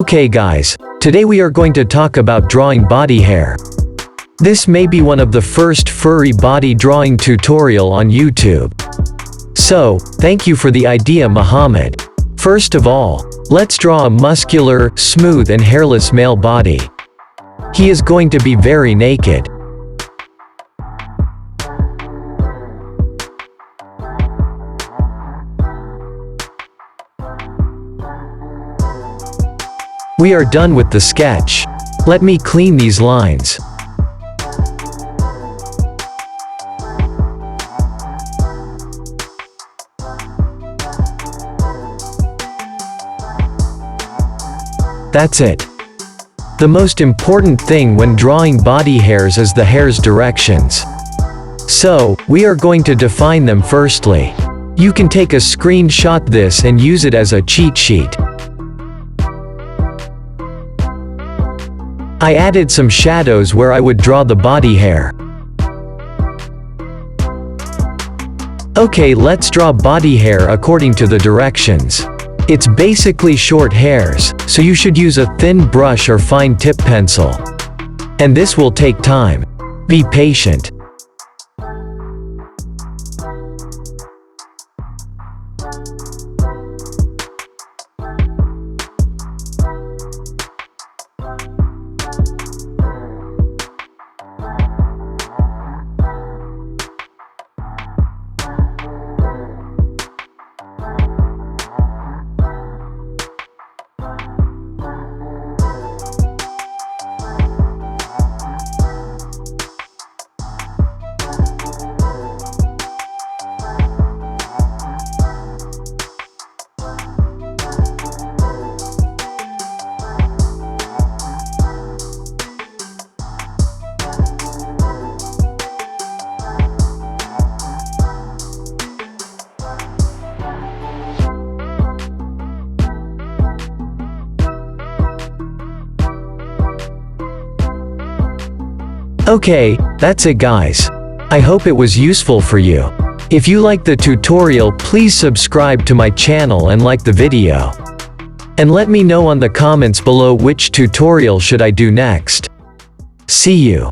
Okay guys, today we are going to talk about drawing body hair. This may be one of the first furry body drawing tutorial on YouTube. So, thank you for the idea, Muhammad. First of all, let's draw a muscular, smooth and hairless male body. He is going to be very naked. We are done with the sketch. Let me clean these lines. That's it. The most important thing when drawing body hairs is the hair's directions. So, we are going to define them firstly. You can take a screenshot this and use it as a cheat sheet. I added some shadows where I would draw the body hair. Okay, let's draw body hair according to the directions. It's basically short hairs, so you should use a thin brush or fine tip pencil. And this will take time. Be patient. Okay, that's it guys. I hope it was useful for you. If you like the tutorial, please subscribe to my channel and like the video. And let me know on the comments below which tutorial should I do next. See you.